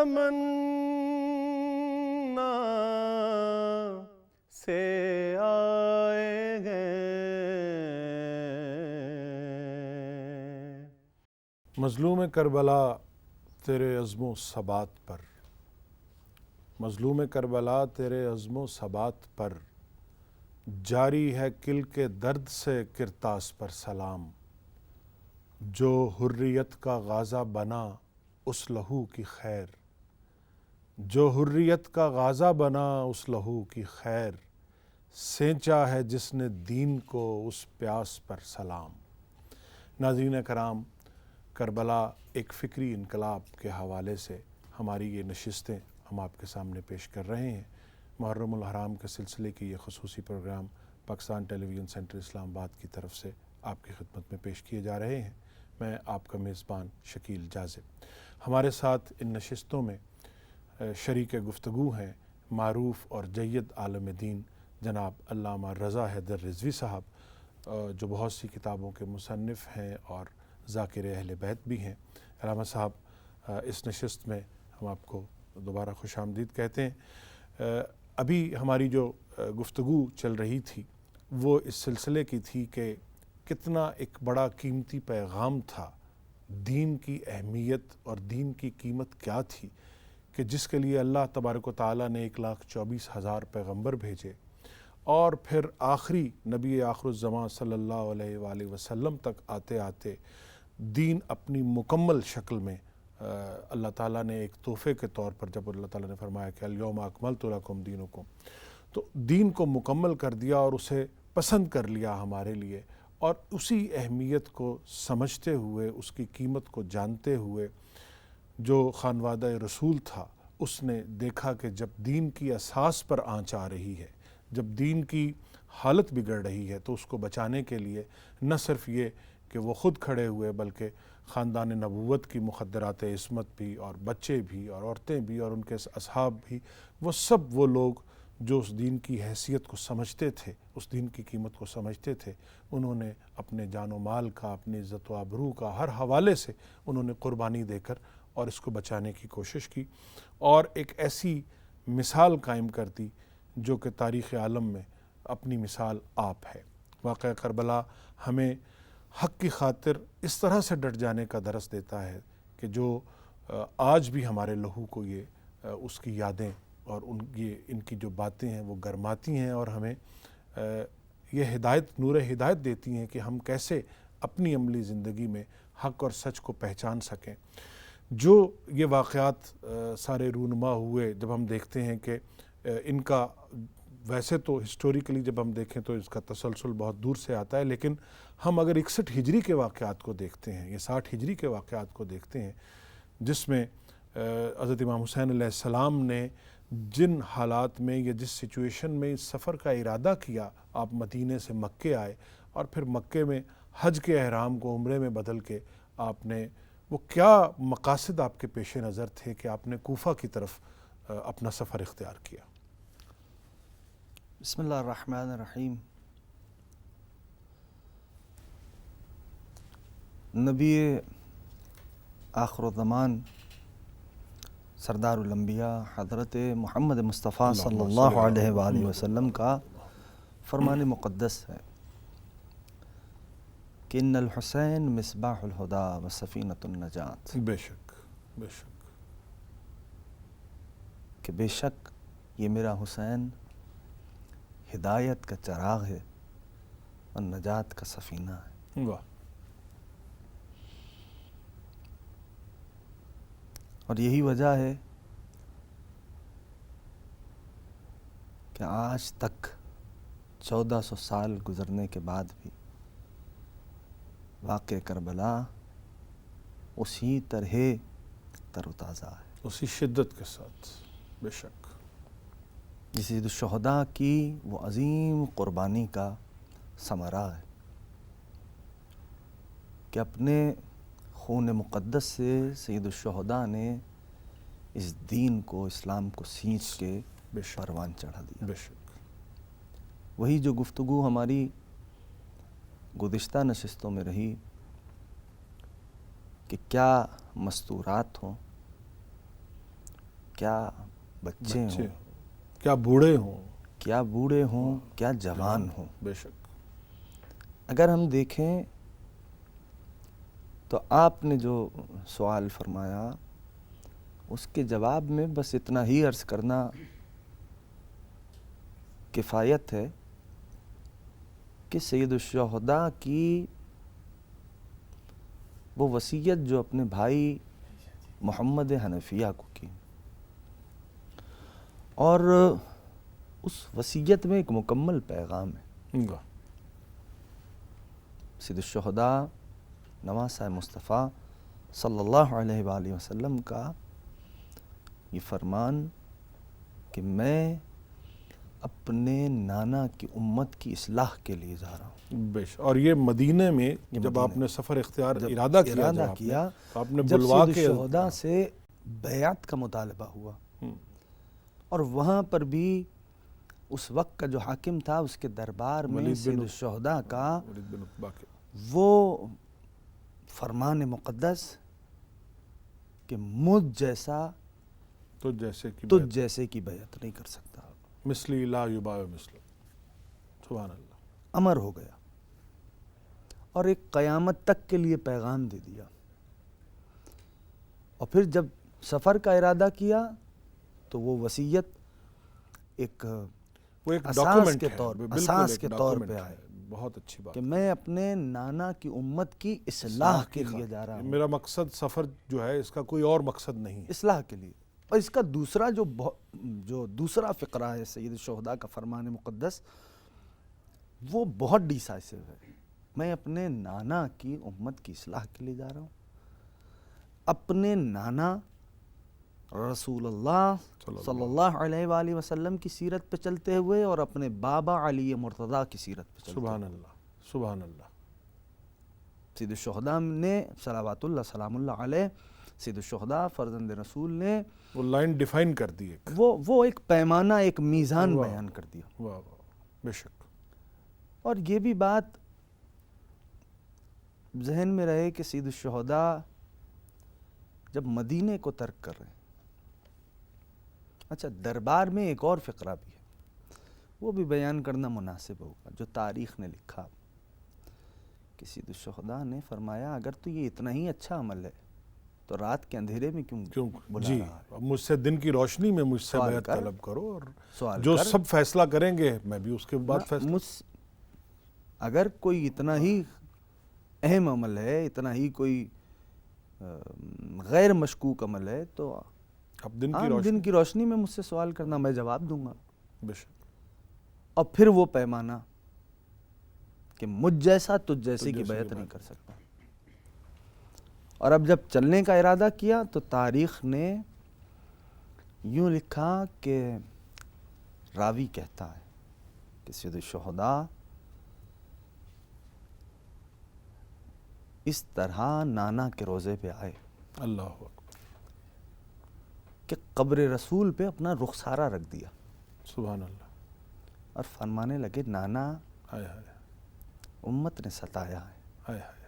تمنا سے آئے ہیں۔ مظلوم کربلا تیرے عزم و ثبات پر، مظلوم کربلا تیرے عزم و ثبات پر، جاری ہے کل کے درد سے کرتاس پر سلام۔ جو حریت کا غازہ بنا اس لہو کی خیر، جو حریت کا غازہ بنا اس لہو کی خیر، سینچا ہے جس نے دین کو اس پیاس پر سلام۔ ناظرین کرام، کربلا ایک فکری انقلاب کے حوالے سے ہماری یہ نشستیں ہم آپ کے سامنے پیش کر رہے ہیں۔ محرم الحرام کے سلسلے کی یہ خصوصی پروگرام پاکستان ٹیلی ویژن سینٹر اسلام آباد کی طرف سے آپ کی خدمت میں پیش کیے جا رہے ہیں۔ میں آپ کا میزبان شکیل جاذب۔ ہمارے ساتھ ان نشستوں میں شریک گفتگو ہیں معروف اور جید عالم دین جناب علامہ رضا حیدر رضوی صاحب، جو بہت سی کتابوں کے مصنف ہیں اور ذاکر اہل بیت بھی ہیں۔ علامہ صاحب، اس نشست میں ہم آپ کو دوبارہ خوش آمدید کہتے ہیں۔ ابھی ہماری جو گفتگو چل رہی تھی وہ اس سلسلے کی تھی کہ کتنا ایک بڑا قیمتی پیغام تھا، دین کی اہمیت اور دین کی قیمت کیا تھی کہ جس کے لیے اللہ تبارک و تعالیٰ نے 1,24,000 پیغمبر بھیجے، اور پھر آخری نبی آخر الزمان صلی اللہ علیہ وآلہ وسلم تک آتے آتے دین اپنی مکمل شکل میں اللہ تعالیٰ نے ایک تحفے کے طور پر، جب اللہ تعالیٰ نے فرمایا کہ الیوم اکملت لکم دینکم، تو دین کو مکمل کر دیا اور اسے پسند کر لیا ہمارے لیے، اور اسی اہمیت کو سمجھتے ہوئے، اس کی قیمت کو جانتے ہوئے جو خانوادہ رسول تھا اس نے دیکھا کہ جب دین کی اساس پر آنچ آ رہی ہے، جب دین کی حالت بگڑ رہی ہے، تو اس کو بچانے کے لیے نہ صرف یہ کہ وہ خود کھڑے ہوئے بلکہ خاندان نبوت کی مخدرات عصمت بھی، اور بچے بھی، اور عورتیں بھی، اور ان کے اصحاب بھی، وہ سب وہ لوگ جو اس دین کی حیثیت کو سمجھتے تھے، اس دین کی قیمت کو سمجھتے تھے، انہوں نے اپنے جان و مال کا، اپنی عزت و آبرو کا ہر حوالے سے انہوں نے قربانی دے کر اور اس کو بچانے کی کوشش کی، اور ایک ایسی مثال قائم کر دی جو کہ تاریخ عالم میں اپنی مثال آپ ہے۔ واقعہ کربلا ہمیں حق کی خاطر اس طرح سے ڈٹ جانے کا درس دیتا ہے کہ جو آج بھی ہمارے لہو کو یہ اس کی یادیں اور ان کی جو باتیں ہیں وہ گرماتی ہیں، اور ہمیں یہ ہدایت، نور ہدایت دیتی ہیں کہ ہم کیسے اپنی عملی زندگی میں حق اور سچ کو پہچان سکیں۔ جو یہ واقعات سارے رونما ہوئے، جب ہم دیکھتے ہیں کہ ان کا ویسے تو ہسٹوریکلی جب ہم دیکھیں تو اس کا تسلسل بہت دور سے آتا ہے، لیکن ہم اگر 61 ہجری کے واقعات کو دیکھتے ہیں یا 60 ہجری کے واقعات کو دیکھتے ہیں، جس میں حضرت امام حسین علیہ السلام نے جن حالات میں یا جس سچویشن میں اس سفر کا ارادہ کیا، آپ مدینے سے مکے آئے اور پھر مکے میں حج کے احرام کو عمرے میں بدل کے آپ نے، وہ کیا مقاصد آپ کے پیش نظر تھے کہ آپ نے کوفہ کی طرف اپنا سفر اختیار کیا؟ بسم اللہ الرحمن الرحیم۔ نبی آخر الزمان سردار الانبیاء حضرت محمد مصطفیٰ صلی اللہ علیہ وآلہ وسلم کا فرمان مقدس ہے کہ ان الحسین مصباح الہدی و سفینۃ النجات، بے شک، بے شک، کہ بے شک یہ میرا حسین ہدایت کا چراغ ہے اور نجات کا سفینہ ہے۔ واہ! اور یہی وجہ ہے کہ آج تک 1400 سال گزرنے کے بعد بھی واقع کربلا اسی طرح تر و تازہ ہے، اسی شدت کے ساتھ، بے شک۔ جس سید الشہداء کی وہ عظیم قربانی کا ثمرہ ہے کہ اپنے خون مقدس سے سید الشہداء نے اس دین کو، اسلام کو سینچ کے پروان چڑھا دیا۔ بے شک۔ وہی جو گفتگو ہماری گزشتہ نشستوں میں رہی کہ کیا مستورات ہوں کیا بچے ہوں، کیا بوڑھے ہوں، کیا بوڑھے ہوں، کیا جوان ہوں. بے شک. اگر ہم دیکھیں تو آپ نے جو سوال فرمایا اس کے جواب میں بس اتنا ہی عرض کرنا کفایت ہے کہ سید الشہداء کی وہ وصیت جو اپنے بھائی محمد حنفیہ کو کی، اور اس وصیت میں ایک مکمل پیغام ہے. سید الشہداء نواسہ مصطفیٰ صلی اللہ علیہ وآلہ وسلم کا یہ فرمان کہ میں اپنے نانا کی امت کی اصلاح کے لیے جا رہا ہوں. بیش. اور یہ مدینے میں جب آپ نے سفر اختیار ارادہ کیا تو آپ نے جب بلوا سید کے الشہداء سے بیعت کا مطالبہ ہوا، اور وہاں پر بھی اس وقت کا جو حاکم تھا اس کے دربار میں سید الشہداء کا ولید بن عقبہ کے وہ فرمان مقدس کہ مجھ جیسا تجھ جیسے کی بیعت نہیں کر سکتا، مثلی لا یباع مثلہ. سبحان اللہ. امر ہو گیا اور ایک قیامت تک کے لیے پیغام دے دیا. اور پھر جب سفر کا ارادہ کیا تو وہ وصیت ایک اساس کے طور پہ آئے. بہت اچھی بات کہ میں اپنے نانا کی امت کی اصلاح کے لیے جا رہا ہوں. میرا مقصد سفر جو ہے اس کا کوئی اور مقصد نہیں ہے، اصلاح کے لیے. اور اس کا دوسرا جو دوسرا فقرہ ہے سید الشہداء کا فرمان مقدس، وہ بہت ڈیسائسو ہے. میں اپنے نانا کی امت کی اصلاح کے لیے جا رہا ہوں. اپنے نانا رسول اللہ صلی اللہ علیہ وآلہ وسلم کی سیرت پہ چلتے ہوئے اور اپنے بابا علی مرتضیٰ کی سیرت پہ چلتے ہوئے. سبحان اللہ. سبحان اللہ. سید الشہداء نے صلوات اللہ سلام اللہ علیہ، سید الشہداء فرزند رسول نے وہ لائن ڈیفائن کر دی، وہ ایک پیمانہ، ایک میزان بیان کر دیا. واہ واہ. بے شک. اور یہ بھی بات ذہن میں رہے کہ سید الشہداء جب مدینے کو ترک کر رہے ہیں، اچھا دربار میں ایک اور فقرہ بھی ہے، وہ بھی بیان کرنا مناسب ہوگا، جو تاریخ نے لکھا کہ سید الشہداء نے فرمایا اگر تو یہ اتنا ہی اچھا عمل ہے تو رات کے اندھیرے میں کیوں بلا رہا ہے؟ مجھ سے دن کی روشنی میں مجھ سے بیعت طلب کرو، اور جو کر سب فیصلہ کریں گے میں بھی اس کے بعد فیصلہ. اگر کوئی اتنا ہی اہم عمل ہے، اتنا ہی کوئی غیر مشکوک عمل ہے، تو اب دن کی روشنی میں مجھ سے سوال کرنا، میں جواب دوں گا. بے شک. اور پھر وہ پیمانہ کہ مجھ جیسا تجھ جیسے کی بیعت نہیں کر سکتا. اور اب جب چلنے کا ارادہ کیا تو تاریخ نے یوں لکھا کہ راوی کہتا ہے کہ سید الشہداء اس طرح نانا کے روزے پہ آئے، اللہ اکبر، کہ قبر رسول پہ اپنا رخسارہ رکھ دیا. سبحان اللہ. اور فرمانے لگے نانا ہائے ہائے امت نے ستایا ہے، ہائے ہائے.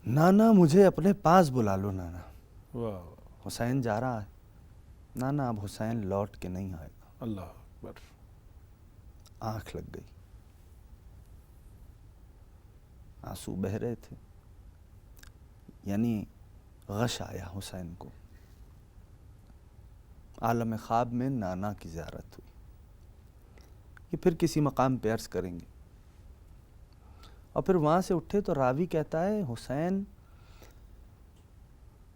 نانا مجھے اپنے پاس بلا لو. نانا واہ. حسین جا رہا ہے، نانا اب حسین لوٹ کے نہیں آئے گا. اللہ اکبر. آنکھ لگ گئی، آنسو بہہ رہے تھے. یعنی غش آیا حسین کو. عالم خواب میں نانا کی زیارت ہوئی. یہ پھر کسی مقام پہ عرض کریں گے. اور پھر وہاں سے اٹھے تو راوی کہتا ہے حسین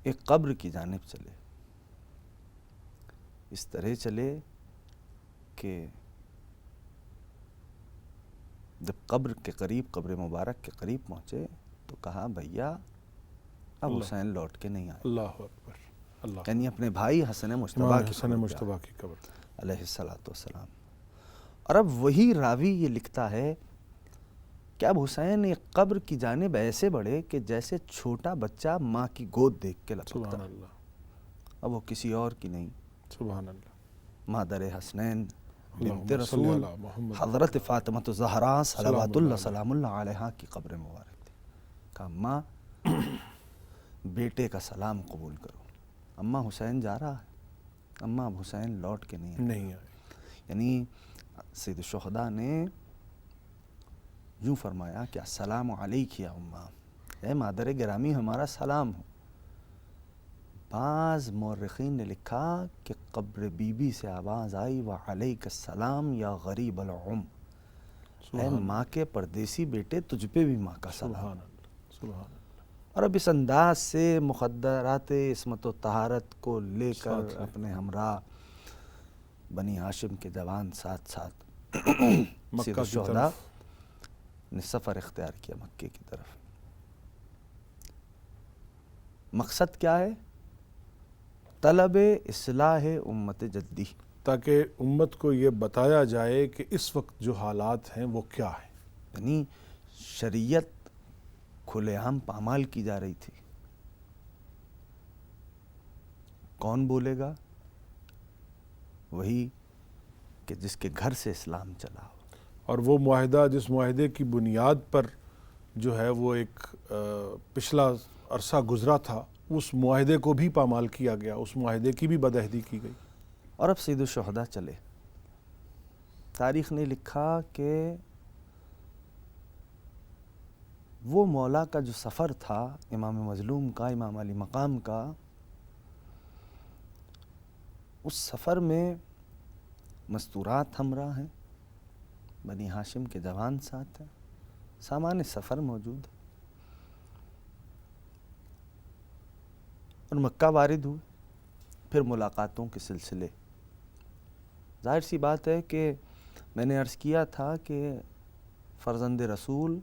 ایک قبر کی جانب چلے. اس طرح چلے کہ جب قبر کے قریب، قبر مبارک کے قریب پہنچے تو کہا بھیا اب حسین لوٹ کے نہیں آئے. اللہ اکبر. اللہ. یعنی اپنے بھائی حسن مجتبیٰ کی قبر علیہ السلام. اور اب وہی راوی یہ لکھتا ہے کہ اب حسین ایک قبر کی جانب ایسے بڑھے کہ جیسے چھوٹا بچہ ماں کی گود دیکھ کے لپکتا. سبحان اللہ. اب وہ کسی اور کی نہیں، سبحان اللہ. مادر حسنین بنت رسول حضرت فاطمہ الزہرا صلوات اللہ سلام اللہ علیہا کی قبر مبارک تھی. کہا ماں بیٹے کا سلام قبول کرو. اما حسین جا رہا ہے، اما اب حسین لوٹ کے نہیں آئے. نہیں آئے. یعنی سید الشہداء نے یوں فرمایا کہ السلام علیک یا اماں، اے مادر گرامی ہمارا سلام ہو. بعض مورخین نے لکھا کہ قبر بی بی سے آواز آئی وعلیک السلام یا غریب العم، اے ماں کے پردیسی بیٹے تجھ پہ بھی ماں کا سلام. سبحان اللہ، سبحان اللہ. اور اب اس انداز سے مخدرات عصمت و طہارت کو لے کر ساتھ لے. اپنے ہمراہ بنی ہاشم کے جوان ساتھ ساتھ مکہ سید کی الشہداء طرف نے سفر اختیار کیا مکے کی طرف. مقصد کیا ہے؟ طلب اصلاح امت جدی. تاکہ امت کو یہ بتایا جائے کہ اس وقت جو حالات ہیں وہ کیا ہیں. یعنی شریعت کھلے عام پامال کی جا رہی تھی. کون بولے گا؟ وہی کہ جس کے گھر سے اسلام چلا ہو. اور وہ معاہدہ جس معاہدے کی بنیاد پر جو ہے وہ ایک پچھلا عرصہ گزرا تھا، اس معاہدے کو بھی پامال کیا گیا، اس معاہدے کی بھی بدعہدی کی گئی. اور اب سید الشہداء چلے. تاریخ نے لکھا کہ وہ مولا کا جو سفر تھا، امام مظلوم کا، امام علی مقام کا، اس سفر میں مستورات ہمراہ ہیں، بنی ہاشم کے جوان ساتھ ہیں، سامان سفر موجود ہے. اور مکہ وارد ہوئے. پھر ملاقاتوں کے سلسلے. ظاہر سی بات ہے کہ میں نے عرض کیا تھا کہ فرزند رسول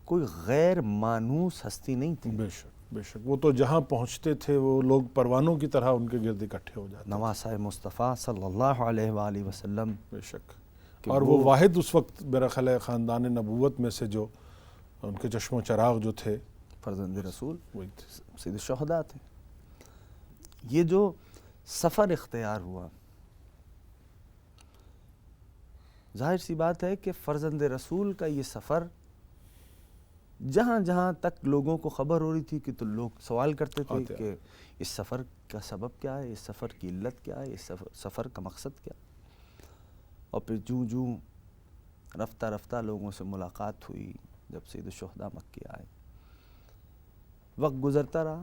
کوئی غیر مانوس ہستی نہیں تھی. بے شک، بے شک. وہ تو جہاں پہنچتے تھے وہ لوگ پروانوں کی طرح ان کے گرد اکٹھے ہو جاتے. نواسۂ مصطفیٰ صلی اللہ علیہ وآلہ وسلم. بے شک. کہ اور وہ واحد اس وقت میرا خیال ہے خاندان نبوت میں سے جو ان کے چشم و چراغ جو تھے فرزند رسول وہی تھے. سید الشہداء تھے. یہ جو سفر اختیار ہوا، ظاہر سی بات ہے کہ فرزند رسول کا یہ سفر جہاں جہاں تک لوگوں کو خبر ہو رہی تھی کہ تو لوگ سوال کرتے تھے آتے کہ اس سفر کا سبب کیا ہے، اس سفر کی علت کیا ہے، اس سفر کا مقصد کیا. اور پھر جوں جوں رفتہ رفتہ لوگوں سے ملاقات ہوئی. جب سید الشہداء مکے آئے، وقت گزرتا رہا.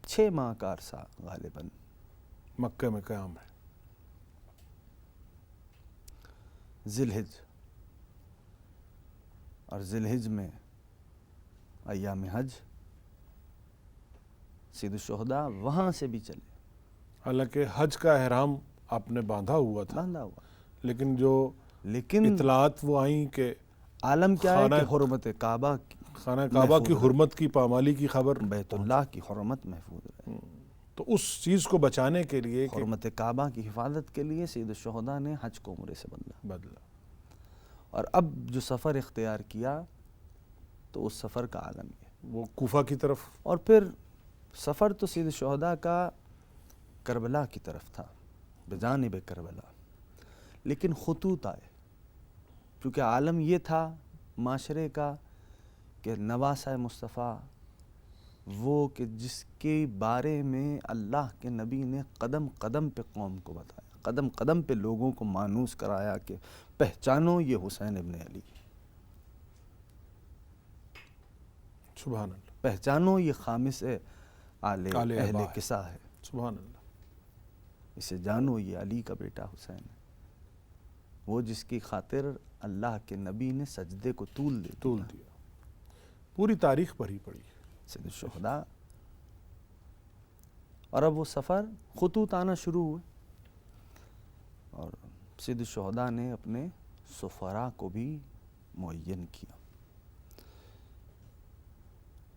6 ماہ کا عرصہ غالباً مکہ میں قیام ہے. ذی الحج، اور ذی الحج میں ایام حج. سید الشہداء وہاں سے بھی چلے. حالانکہ حج کا احرام آپ نے باندھا ہوا تھا، باندھا ہوا، لیکن اطلاعات وہ آئیں کہ عالم کیا ہے کہ خانہ- حرمت کعبہ خانہ کعبہ کی حرمت کی پامالی کی خبر، بیت اللہ کی حرمت محفوظ رہے. تو اس چیز کو بچانے کے لیے کہ حرمت کعبہ کی حفاظت کے لیے سید الشہداء نے حج کو عمرے سے بدلا. اور اب جو سفر اختیار کیا تو اس سفر کا عالم یہ. وہ کوفہ کی طرف. اور پھر سفر تو سید الشہداء کا کربلا کی طرف تھا، بجانب کربلا. لیکن خطوط آئے، کیونکہ عالم یہ تھا معاشرے کا کہ نواسۂ مصطفیٰ وہ کہ جس کے بارے میں اللہ کے نبی نے قدم قدم پہ قوم کو بتایا، قدم قدم پہ لوگوں کو مانوس کرایا کہ پہچانو یہ حسین ابن علی، سبحان اللہ. پہچانو یہ خامس اہل ابا ہے. کسا ہے، سبحان اللہ. اسے جانو یہ علی کا بیٹا حسین ہے، وہ جس کی خاطر اللہ کے نبی نے سجدے کو طول دیا. پوری تاریخ پڑھی پڑی. سید الشہداء. اور اب وہ سفر خطوط آنا شروع ہوئے، اور سید الشہداء نے اپنے سفراء کو بھی معین کیا.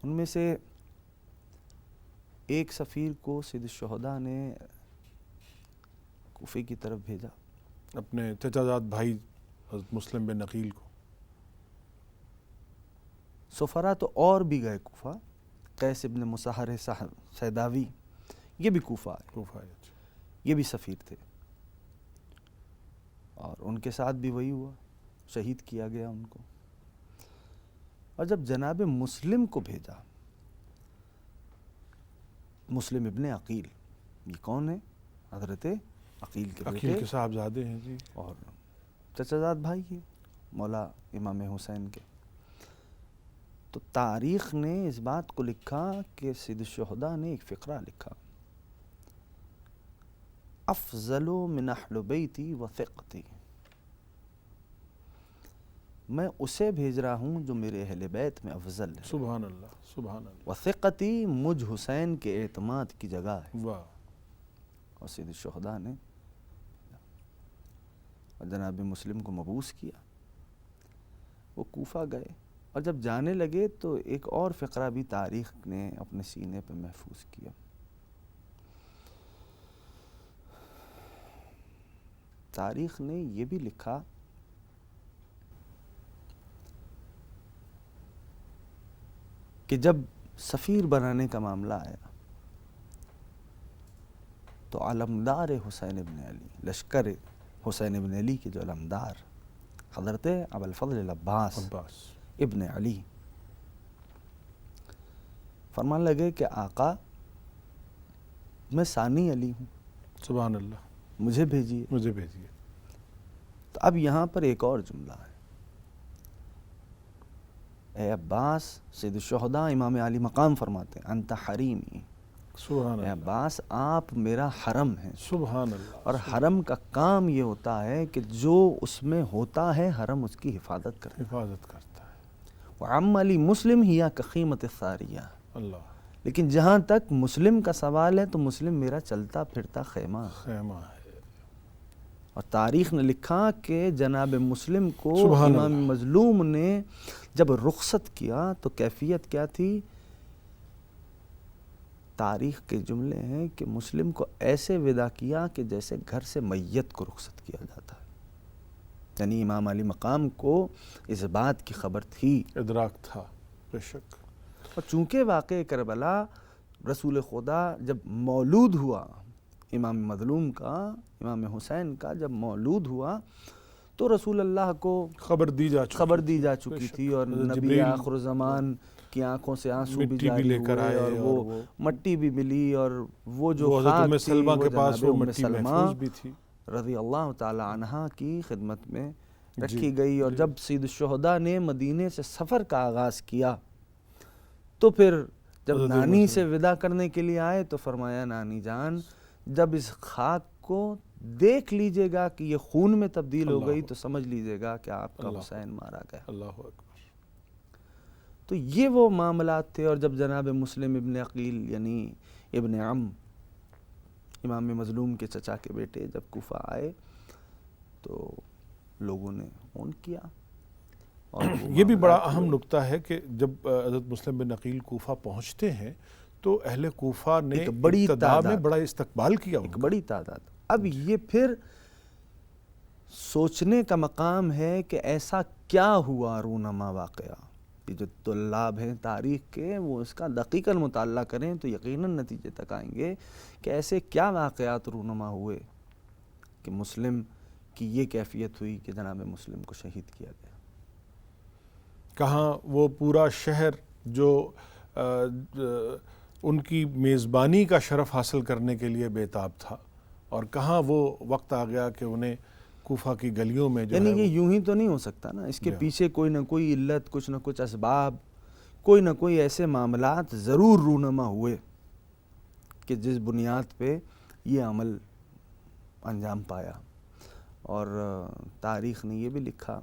ان میں سے ایک سفیر کو سید الشہداء نے کوفے کی طرف بھیجا، اپنے چچا زاد بھائی حضرت مسلم بن عقیل کو. سفراء تو اور بھی گئے کوفہ. قیس ابن مصہر سیداوی یہ بھی کوفہ آئے، یہ بھی سفیر تھے، اور ان کے ساتھ بھی وہی ہوا، شہید کیا گیا ان کو. اور جب جناب مسلم کو بھیجا مسلم ابن عقیل، یہ کون ہے؟ حضرت عقیل کے عقیل بیٹے کے صاحبزادے ہیں جی، اور چچا زاد بھائی ہیں مولا امام حسین کے۔ تو تاریخ نے اس بات کو لکھا کہ سید الشہداء نے ایک فقرہ لکھا، افضل من اہل بیتی و ثقتی، میں اسے بھیج رہا ہوں جو میرے اہل بیت میں افضل ہے، سبحان اللہ سبحان اللہ، و ثقتی مجھ حسین کے اعتماد کی جگہ ہے۔ واہ، اور سید الشہداء نے جناب مسلم کو مبعوث کیا، وہ کوفہ گئے، اور جب جانے لگے تو ایک اور فقرہ بھی تاریخ نے اپنے سینے پہ محفوظ کیا۔ تاریخ نے یہ بھی لکھا کہ جب سفیر بنانے کا معاملہ آیا تو علمدار حسین ابن علی، لشکر حسین ابن علی کے جو علمدار حضرت ابوالفضل العباس عباس، ابن علی، فرمان لگے کہ آقا میں ثانی علی ہوں، سبحان اللہ، مجھے بھیجیے۔ مجھے بھیجیے۔ تو اب یہاں پر ایک اور جملہ ہے، اے عباس، سید الشہداء امام علی مقام فرماتے ہیں انت حریمی، سبحان اے اللہ عباس آپ میرا حرم ہیں، سبحان اللہ، اور حرم کا کام یہ ہوتا ہے کہ جو اس میں ہوتا ہے حرم اس کی حفاظت کرتا ہے۔ حفاظت کرتا ہے، وعم علی مسلم ہی کقیمت الثاریہ، اللہ، لیکن جہاں تک مسلم کا سوال ہے تو مسلم میرا چلتا پھرتا خیمہ ہے۔ خیمہ ہے، اور تاریخ نے لکھا کہ جناب مسلم کو سبحان امام اللہ، مظلوم نے جب رخصت کیا تو کیفیت کیا تھی؟ تاریخ کے جملے ہیں کہ مسلم کو ایسے ودا کیا کہ جیسے گھر سے میت کو رخصت کیا جاتا ہے، یعنی امام علی مقام کو اس بات کی خبر تھی۔ ادراک تھا، بے شک، اور چونکہ واقع کربلا رسول خدا جب مولود ہوا، امام مظلوم کا، امام حسین کا جب مولود ہوا تو رسول اللہ کو خبر دی جا چکی تھی، اور حضرت نبی جبریل آخر زمان کی آنکھوں سے آنسو بھی مٹی بھی جاری لے کر ہوئے، آئے، اور وہ مٹی بھی ملی، اور وہ جو حضرت خاک ام تھی سلمہ وہ کے پاس جناب وہ ام مٹی سلمہ محفوظ بھی تھی، رضی اللہ تعالی عنہا کی خدمت میں رکھی جی، گئی۔ اور جی، جب سید الشہداء نے مدینے سے سفر کا آغاز کیا تو پھر جب حضرت نانی مسلم سے ودا کرنے کے لیے آئے تو فرمایا نانی جان جب اس خاک کو دیکھ لیجئے گا کہ یہ خون میں تبدیل ہو اللہ گئی تو سمجھ لیجئے گا کہ آپ کا اللہ حسین مارا گیا۔ اللہ اکبر، تو یہ وہ معاملات تھے۔ اور جب جناب مسلم ابن عقیل یعنی ابن عم امام مظلوم کے چچا کے بیٹے جب کوفہ آئے تو لوگوں نے اون کیا، اور وہ یہ بھی بڑا معاملات اہم ہوئے۔ نکتہ ہے کہ جب حضرت مسلم بن عقیل کوفہ پہنچتے ہیں تو اہل کوفہ نے ایک بڑی ابتدا میں تعداد، بڑا استقبال کیا ایک ان کا۔ بڑی تعداد۔ اب یہ پھر سوچنے کا مقام ہے کہ ایسا کیا ہوا رونما واقعہ۔ یہ جو طلاب ہیں تاریخ کے وہ اس کا دقیقاً مطالعہ کریں تو یقیناً نتیجے تک آئیں گے کہ ایسے کیا واقعات رونما ہوئے کہ مسلم کی یہ کیفیت ہوئی کہ جناب مسلم کو شہید کیا گیا۔ کہاں وہ پورا شہر جو ان کی میزبانی کا شرف حاصل کرنے کے لیے بےتاب تھا، اور کہاں وہ وقت آ گیا کہ انہیں کوفہ کی گلیوں میں جو یعنی ہے یہ وہ یوں ہی تو نہیں ہو سکتا نا، اس کے جی۔ پیچھے کوئی نہ کوئی علت، کچھ نہ کچھ اسباب، کوئی نہ کوئی ایسے معاملات ضرور رونما ہوئے کہ جس بنیاد پہ یہ عمل انجام پایا۔ اور تاریخ نے یہ بھی لکھا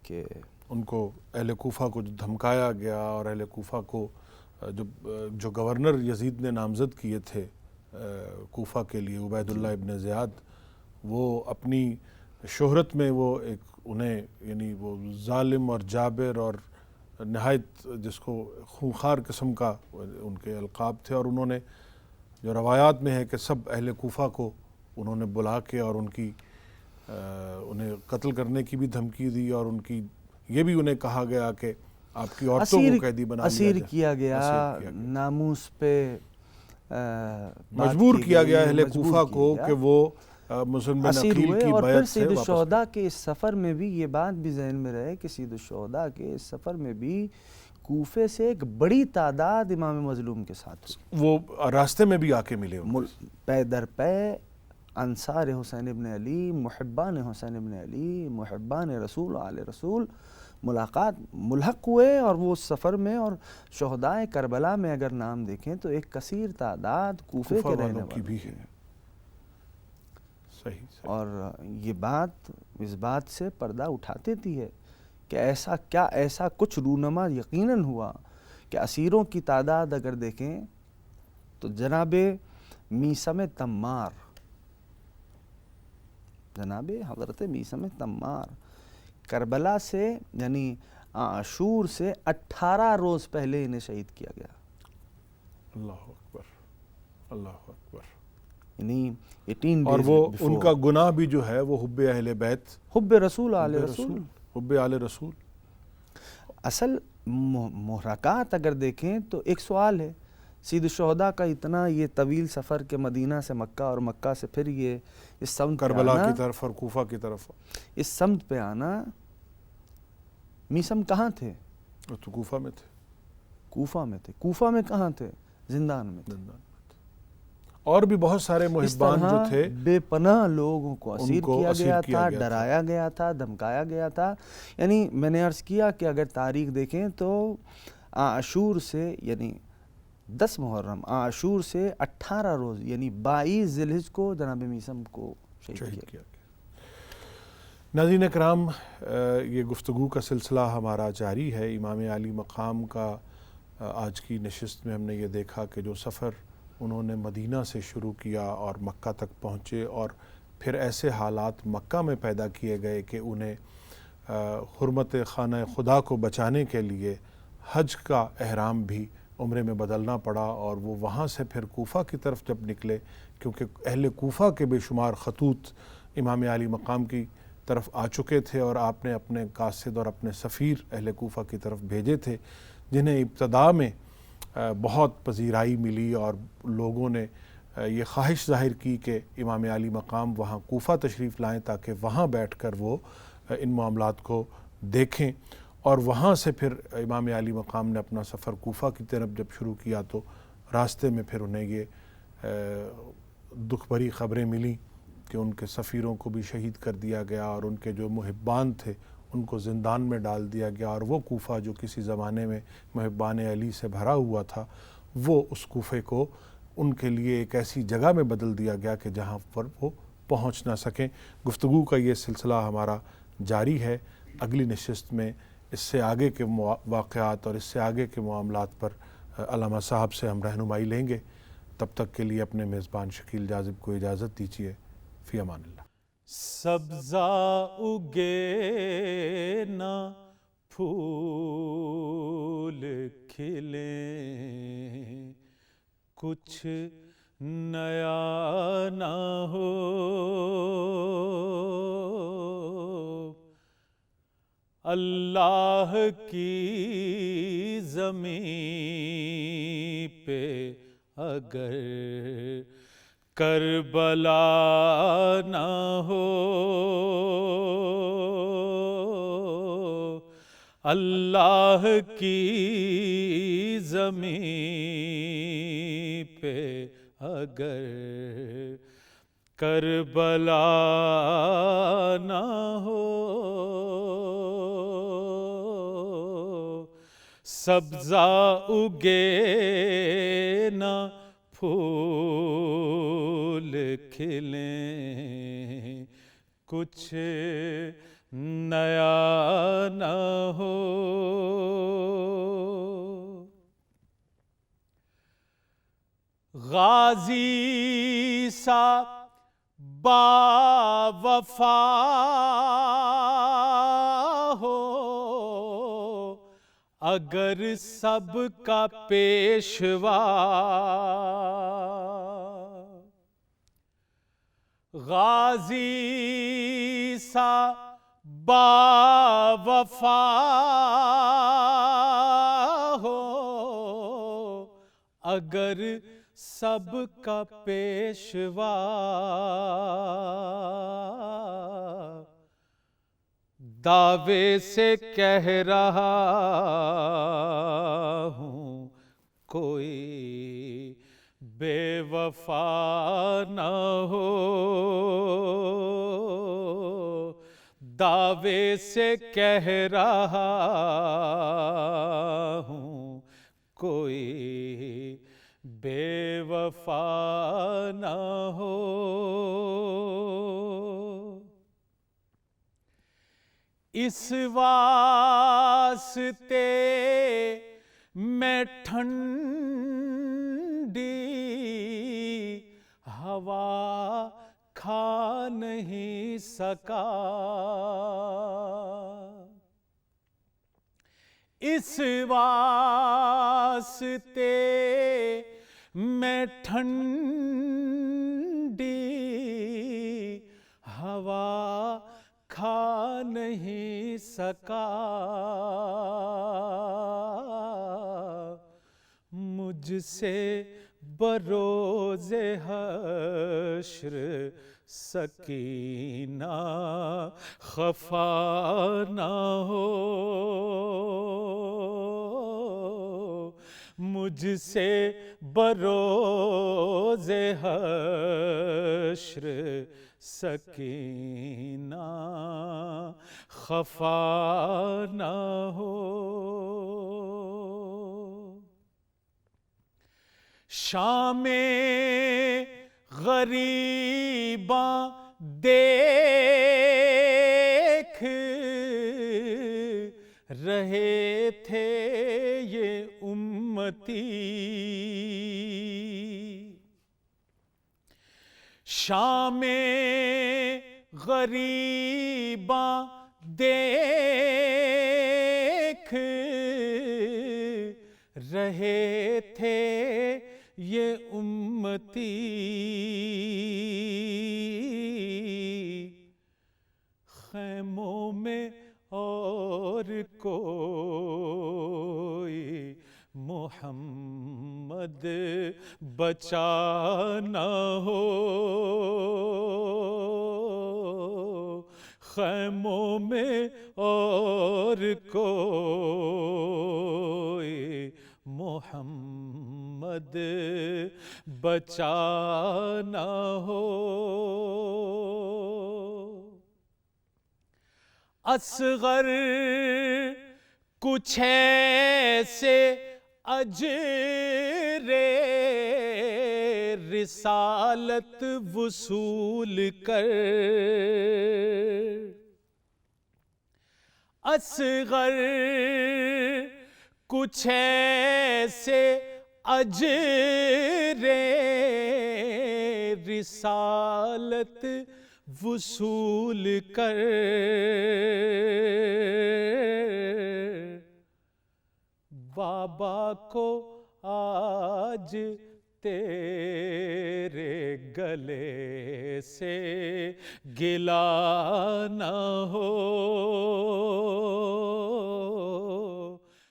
کہ ان کو اہل کوفہ کو جو دھمکایا گیا، اور اہل کوفہ کو جو گورنر یزید نے نامزد کیے تھے کوفہ کے لیے، عبید اللہ ابن زیاد، وہ اپنی شہرت میں وہ ایک انہیں یعنی وہ ظالم اور جابر اور نہایت جس کو خونخوار قسم کا ان کے القاب تھے، اور انہوں نے جو روایات میں ہے کہ سب اہل کوفہ کو انہوں نے بلا کے اور ان کی انہیں قتل کرنے کی بھی دھمکی دی، اور ان کی یہ بھی انہیں کہا گیا کہ آپ کی عورتوں کو قیدی بنا لیا اسیر جائے، کیا گیا، ناموس پہ مجبور کیا گیا اہل کوفہ کو کہ وہ مسلم بن اسیر عقیل ہوئے۔ کی اور پھر بیعت سے سید واپس الشہداء کے اس سفر میں بھی یہ بات بھی ذہن میں رہے کہ سید الشہداء کے اس سفر میں بھی کوفے سے ایک بڑی تعداد امام مظلوم کے ساتھ ہوئی. وہ راستے میں بھی آ کے ملے ان کو. پے در پے انصار حسین ابن علی، محبان حسین ابن علی، محبان رسول آل رسول ملاقات ملحق ہوئے، اور وہ اس سفر میں، اور شہدائے کربلا میں اگر نام دیکھیں تو ایک کثیر تعداد کوفے کے رہنے کی بھی ہے. صحیح. اور یہ بات اس بات سے پردہ اٹھاتی تھی ہے کہ ایسا کچھ رونما یقیناً ہوا کہ اسیروں کی تعداد اگر دیکھیں تو جناب میثم تمار، جناب حضرت میثم تمار کربلا سے یعنی عاشور سے 18 روز پہلے انہیں شہید کیا گیا. اللہ اکبر، اللہ اکبر. یعنی 18 اور days وہ before. ان کا گناہ بھی جو ہے وہ حب اہل بیت، حب رسول آل رسول. حب آل رسول. اصل محرکات اگر دیکھیں تو ایک سوال ہے، سید الشہداء کا اتنا یہ طویل سفر کے مدینہ سے مکہ اور مکہ سے پھر یہ اس سمت کربلا کی طرف اور کوفہ کی طرف، اس سمت پہ آنا. میثم کہاں تھے؟ وہ تو کوفہ میں تھے. کوفہ میں تھے. کوفہ میں کہاں تھے؟ زندان میں تھے. اور بھی بہت سارے محبان جو تھے، بے پناہ لوگوں کو اسیر کیا گیا تھا، تھا، ڈرایا گیا تھا، دھمکایا گیا تھا. یعنی میں نے عرض کیا کہ اگر تاریخ دیکھیں تو عاشور سے یعنی 10 محرم، عاشور سے 18 روز یعنی 22 ذی الحجہ کو جناب میثم کو شہید کیا گیا. ناظرین اکرام، یہ گفتگو کا سلسلہ ہمارا جاری ہے. امام عالی مقام کا آج کی نشست میں ہم نے یہ دیکھا کہ جو سفر انہوں نے مدینہ سے شروع کیا اور مکہ تک پہنچے، اور پھر ایسے حالات مکہ میں پیدا کیے گئے کہ انہیں حرمت خانہ خدا کو بچانے کے لیے حج کا احرام بھی عمرے میں بدلنا پڑا، اور وہ وہاں سے پھر کوفہ کی طرف جب نکلے، کیونکہ اہل کوفہ کے بے شمار خطوط امام عالی مقام کی طرف آ چکے تھے، اور آپ نے اپنے قاصد اور اپنے سفیر اہل کوفہ کی طرف بھیجے تھے، جنہیں ابتدا میں بہت پذیرائی ملی، اور لوگوں نے یہ خواہش ظاہر کی کہ امام عالی مقام وہاں کوفہ تشریف لائیں تاکہ وہاں بیٹھ کر وہ ان معاملات کو دیکھیں. اور وہاں سے پھر امام عالی مقام نے اپنا سفر کوفہ کی طرف جب شروع کیا تو راستے میں پھر انہیں یہ دکھ بھری خبریں ملیں کہ ان کے سفیروں کو بھی شہید کر دیا گیا، اور ان کے جو محبان تھے ان کو زندان میں ڈال دیا گیا، اور وہ کوفہ جو کسی زمانے میں محبان علی سے بھرا ہوا تھا، وہ اس کوفے کو ان کے لیے ایک ایسی جگہ میں بدل دیا گیا کہ جہاں پر وہ پہنچ نہ سکیں. گفتگو کا یہ سلسلہ ہمارا جاری ہے. اگلی نشست میں اس سے آگے کے واقعات اور اس سے آگے کے معاملات پر علامہ صاحب سے ہم رہنمائی لیں گے. تب تک کے لیے اپنے میزبان شکیل جاذب کو اجازت دیجیے. فی امان اللہ. سبزہ اگے نہ پھول کھلیں، کچھ نیا نہ ہو، اللہ کی زمین پہ اگر کربلا نہ ہو، اللہ کی زمین پہ اگر کربلا نہ ہو، سبزہ اگے نہ پھول کھلیں، کچھ نیا نہ ہو. غازی سا با وفا ہو، اگر سب کا پیشوا، غازی سا با وفا ہو، اگر سب کا پیشوا، دعوے سے کہہ رہا ہوں کوئی بے وفا نہ ہو، دعوے سے کہہ رہا ہوں کوئی بے وفا نہ ہو۔ اس واسطے میں ٹھنڈی ہوا کھا نہیں سکا، اس واسطے میں ٹھنڈی ہوا کھا نہیں سکا، مجھ سے بروز حشر سکینہ خفا نہ ہو، مجھ سے بروز حشر سکینہ خفا نہ ہو۔ شام غریباں دیکھ رہے تھے یہ امتی، شام غریباں دیکھ رہے تھے یہ امتی، خیموں میں اور کوئی محمد بچا نہ ہو، خیموں میں اور کوئی محمد بچا نہ ہو۔ اصغر کچھ ایسے اجر رسالت وصول کر، اصغر کچھ ایسے اجر رسالت وصول کر، بابا کو آج تیرے گلے سے گلہ نہ ہو،